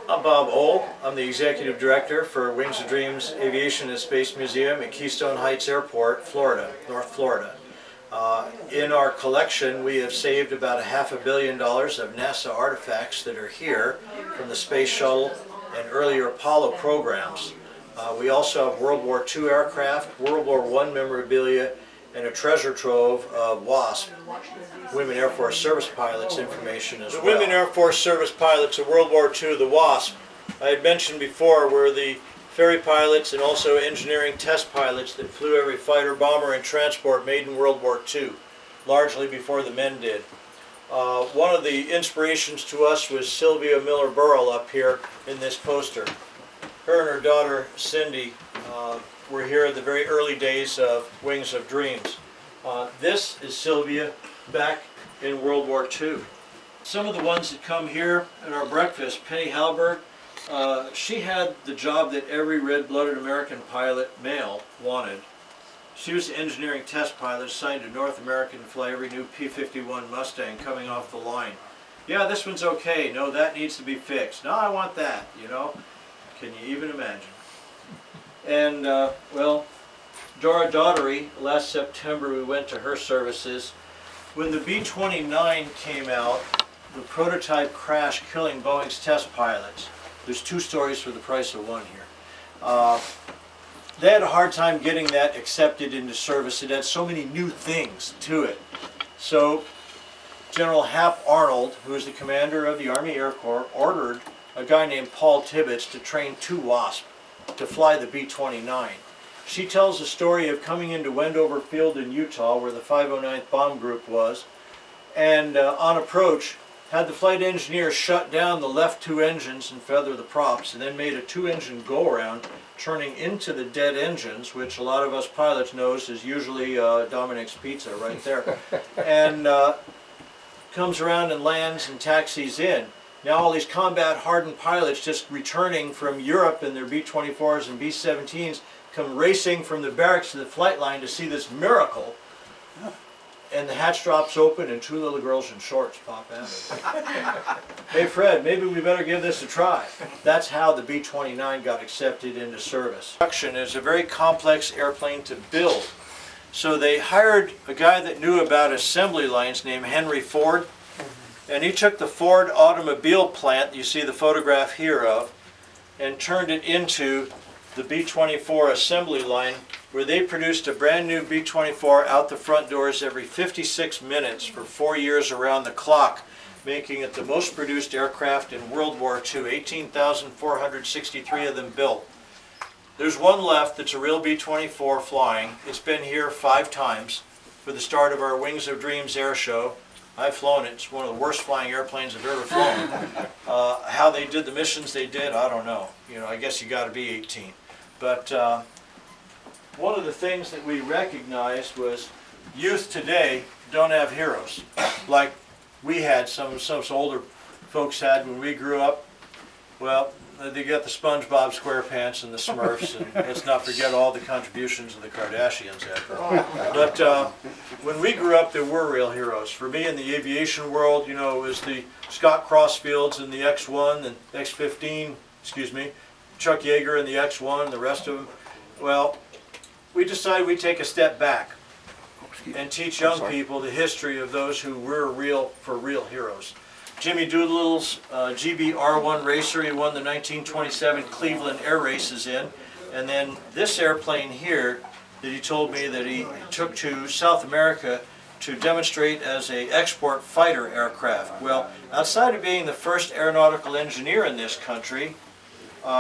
I'm Bob Ohl. I'm the Executive Director for Wings of Dreams Aviation and Space Museum at Keystone Heights Airport, Florida, North Florida. In our collection, we have saved about $500 million of NASA artifacts that are here from the Space Shuttle and earlier Apollo programs. We also have World War II aircraft, World War I memorabilia, and a treasure trove of WASP, Women Air Force Service Pilots information as well. The Women Air Force Service Pilots of World War II, the WASP, I had mentioned before, were the ferry pilots and also engineering test pilots that flew every fighter, bomber, and transport made in World War II, largely before the men did. One of the inspirations to us was Sylvia Miller Burrell up here in this poster. Her and her daughter Cindy were here in the very early days of Wings of Dreams. This is Sylvia back in World War II. Some of the ones that come here at our breakfast, Penny Halbert, she had the job that every red-blooded American pilot male wanted. She was the engineering test pilot assigned to North America to fly every new P-51 Mustang coming off the line. Yeah, this one's okay. No, that needs to be fixed. No, I want that, you know. Can you even imagine? And, well, Dora Daughtery, last September we went to her services. When the B-29 came out, the prototype crashed, killing Boeing's test pilots. There's two stories for the price of one here. They had a hard time getting that accepted into service. It had so many new things to it. So General Hap Arnold, who is the commander of the Army Air Corps, ordered a guy named Paul Tibbets to train two WASP to fly the B-29. She tells the story of coming into Wendover Field in Utah, where the 509th Bomb Group was, and on approach, had the flight engineer shut down the left two engines and feather the props, and then made a two-engine go-around, turning into the dead engines, which a lot of us pilots knows is usually Dominic's Pizza right there, and comes around and lands and taxis in. Now all these combat-hardened pilots just returning from Europe in their B-24s and B-17s come racing from the barracks to the flight line to see this miracle. And the hatch drops open and two little girls in shorts pop out of it. Hey Fred, maybe we better give this a try. That's how the B-29 got accepted into service. Production is a very complex airplane to build. So they hired a guy that knew about assembly lines named Henry Ford. And he took the Ford automobile plant, you see the photograph here of, and turned it into the B-24 assembly line, where they produced a brand new B-24 out the front doors every 56 minutes for 4 years around the clock, making it the most produced aircraft in World War II, 18,463 of them built. There's one left that's a real B-24 flying. It's been here 5 times for the start of our Wings of Dreams air show. I've flown it. It's one of the worst flying airplanes I've ever flown. How they did the missions they did, I don't know. You know, I guess you got to be 18. But one of the things that we recognized was youth today don't have heroes like we had, some older folks had when we grew up. Well, they got the SpongeBob SquarePants and the Smurfs, and let's not forget all the contributions of the Kardashians had. But when we grew up, there were real heroes. For me, in the aviation world, you know, it was the Scott Crossfields and the X-1 and X-15, excuse me, Chuck Yeager and the X-1, and the rest of them. Well, we decided we'd take a step back and teach young people the history of those who were real heroes. Jimmy Doolittle's GBR-1 racer, he won the 1927 Cleveland Air Races in. And then this airplane here that he told me that he took to South America to demonstrate as an export fighter aircraft. Well, outside of being the first aeronautical engineer in this country,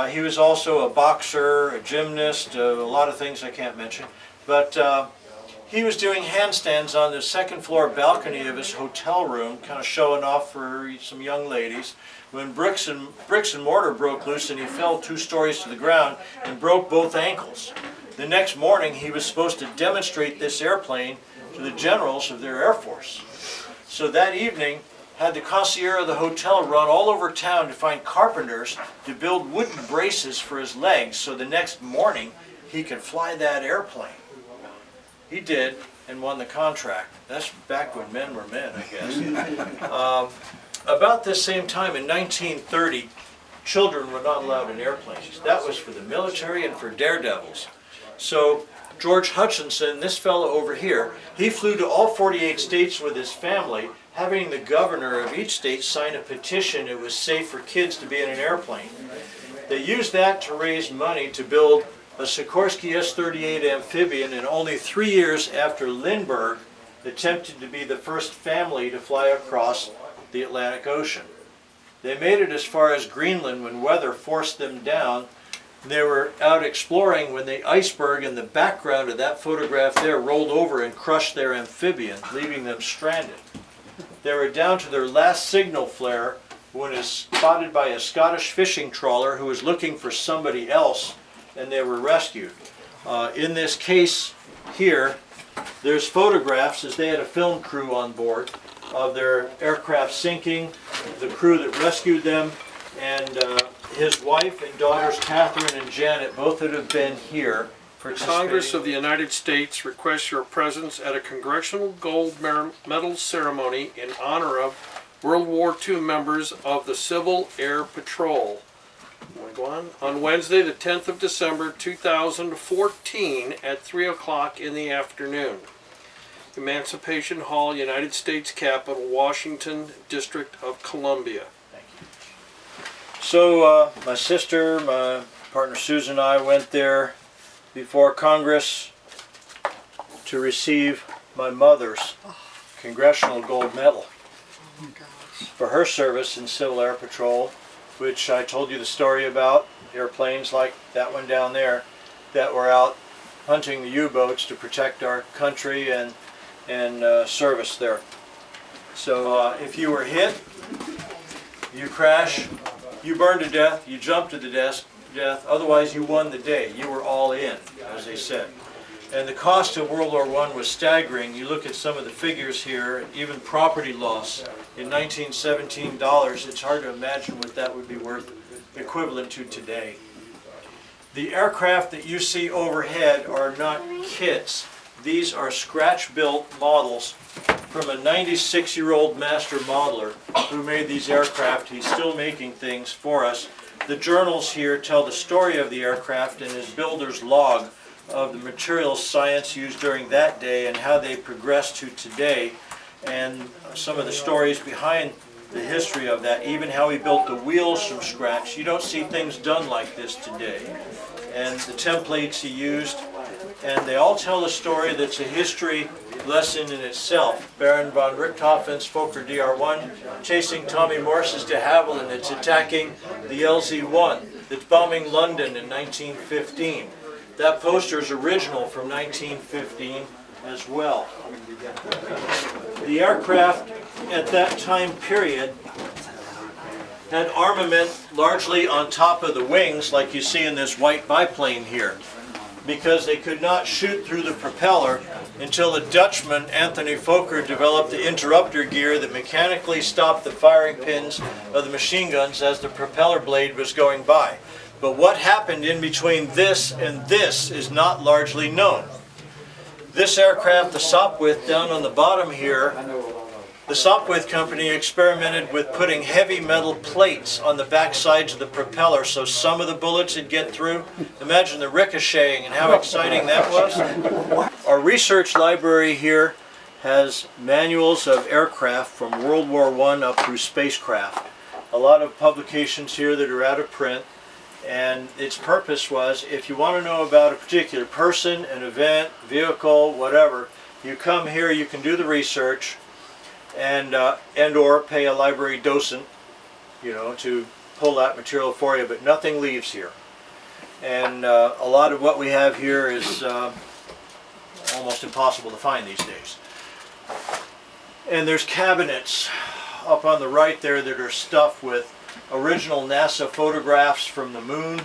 he was also a boxer, a gymnast, a lot of things I can't mention. But he was doing handstands on the second floor balcony of his hotel room, kind of showing off for some young ladies, when bricks and mortar broke loose and he fell 2 stories to the ground and broke both ankles. The next morning he was supposed to demonstrate this airplane to the generals of their Air Force. So that evening had the concierge of the hotel run all over town to find carpenters to build wooden braces for his legs so the next morning he could fly that airplane. He did, and won the contract. That's back when men were men, I guess. About this same time in 1930, children were not allowed in airplanes. That was for the military and for daredevils. So George Hutchinson, this fellow over here, he flew to all 48 states with his family, having the governor of each state sign a petition it was safe for kids to be in an airplane. They used that to raise money to build a Sikorsky S-38 amphibian, and only 3 years after Lindbergh attempted to be the first family to fly across the Atlantic Ocean. They made it as far as Greenland when weather forced them down. They were out exploring when the iceberg in the background of that photograph there rolled over and crushed their amphibian, leaving them stranded. They were down to their last signal flare when it was spotted by a Scottish fishing trawler who was looking for somebody else, and they were rescued. In this case here, there's photographs, as they had a film crew on board, of their aircraft sinking, the crew that rescued them, and his wife and daughters Catherine and Janet, both that have been here. Congress of the United States requests your presence at a Congressional Gold Medal ceremony in honor of World War II members of the Civil Air Patrol. On Wednesday, the 10th of December, 2014, at 3 o'clock in the afternoon. Emancipation Hall, United States Capitol, Washington, District of Columbia. Thank you. So my sister, my partner Susan and I went there before Congress to receive my mother's Congressional Gold Medal for her service in Civil Air Patrol, which I told you the story about, airplanes like that one down there that were out hunting the U-boats to protect our country and service there. So if you were hit, you crash, you burn to death, you jump to the death, otherwise you won the day. You were all in, as they said. And the cost of World War I was staggering. You look at some of the figures here, even property loss in 1917 dollars, it's hard to imagine what that would be worth equivalent to today. The aircraft that you see overhead are not kits. These are scratch-built models from a 96-year-old master modeler who made these aircraft. He's still making things for us. The journals here tell the story of the aircraft and his builder's log of the materials science used during that day and how they progressed to today, and some of the stories behind the history of that, even how he built the wheels from scratch. You don't see things done like this today. And the templates he used, and they all tell a story that's a history lesson in itself. Baron von Richthofen's Fokker DR-1 chasing Tommy Morse's de Havilland. It's attacking the LZ-1 that's bombing London in 1915. That poster is original from 1915 as well. The aircraft at that time period had armament largely on top of the wings, like you see in this white biplane here, because they could not shoot through the propeller until the Dutchman Anthony Fokker developed the interrupter gear that mechanically stopped the firing pins of the machine guns as the propeller blade was going by. But what happened in between this and this is not largely known. This aircraft, the Sopwith, down on the bottom here, the Sopwith company experimented with putting heavy metal plates on the back sides of the propeller so some of the bullets would get through. Imagine the ricocheting and how exciting that was. Our research library here has manuals of aircraft from World War I up through spacecraft. A lot of publications here that are out of print, and its purpose was, if you want to know about a particular person, an event, vehicle, whatever, you come here, you can do the research, and or pay a library docent, to pull that material for you, but nothing leaves here. And a lot of what we have here is almost impossible to find these days. And there's cabinets up on the right there that are stuffed with original NASA photographs from the moon,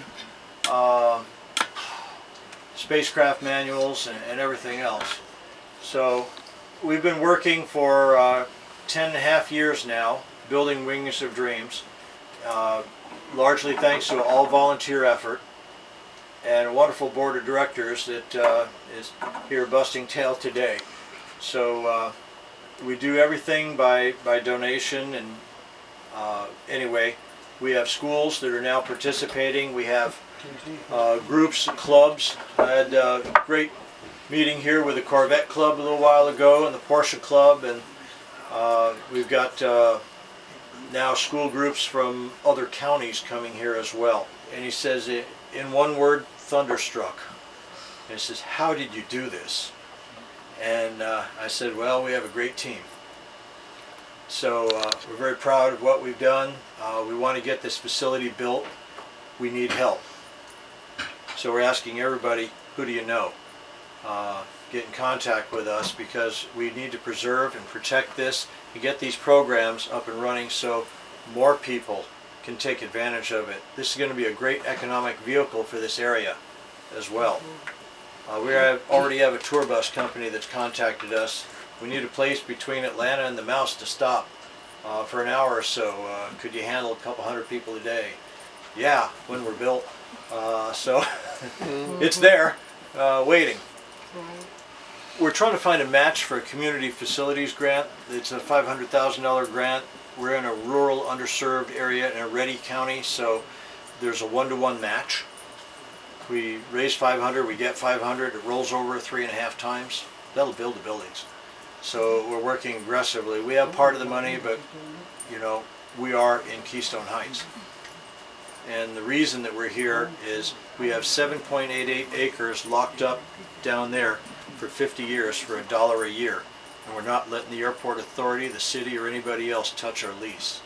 spacecraft manuals, and everything else. So we've been working for 10.5 years now, building Wings of Dreams, largely thanks to all volunteer effort and a wonderful board of directors that is here busting tail today. So we do everything by donation, and anyway, We have schools that are now participating. We have groups, clubs. I had a great meeting here with the Corvette Club a little while ago and the Porsche Club, and we've got now school groups from other counties coming here as well. And he says, in one word, thunderstruck. And he says, how did you do this? And I said, well, we have a great team. So we're very proud of what we've done. We want to get this facility built. We need help. So we're asking everybody, who do you know? Get in contact with us, because we need to preserve and protect this and get these programs up and running so more people can take advantage of it. This is going to be a great economic vehicle for this area as well. We already have a tour bus company that's contacted us. We need a place between Atlanta and the Mouse to stop for an hour or so. Could you handle a couple hundred people a day? Yeah, when we're built. So it's there, waiting. We're trying to find a match for a community facilities grant. It's a $500,000 grant. We're in a rural, underserved area in a Ready County, so there's a 1-to-1 match. We raise 500, we get 500. It rolls over 3.5 times. That'll build the buildings. So we're working aggressively. We have part of the money, but you know, we are in Keystone Heights. And the reason that we're here is we have 7.88 acres locked up down there for 50 years for $1 a year. And we're not letting the airport authority, the city, or anybody else touch our lease.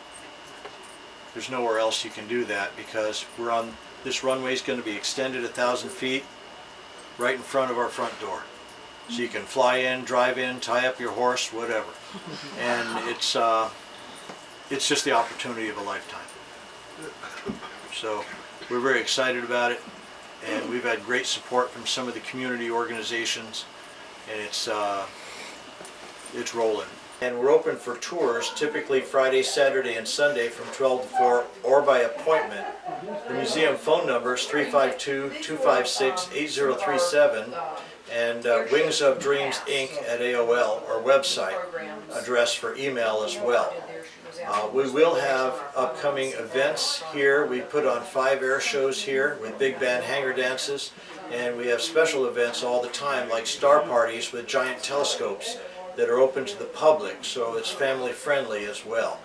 There's nowhere else you can do that, because we're on, this runway is going to be extended 1,000 feet right in front of our front door. So you can fly in, drive in, tie up your horse, whatever. And it's just the opportunity of a lifetime. So we're very excited about it, and we've had great support from some of the community organizations, and it's rolling. And we're open for tours, typically Friday, Saturday, and Sunday from 12 to 4, or by appointment. The museum phone number is 352-256-8037, and Wings of Dreams Inc. at AOL, our website address for email as well. We will have upcoming events here. We put on 5 air shows here with big band hangar dances, and we have special events all the time, like star parties with giant telescopes that are open to the public, so it's family friendly as well.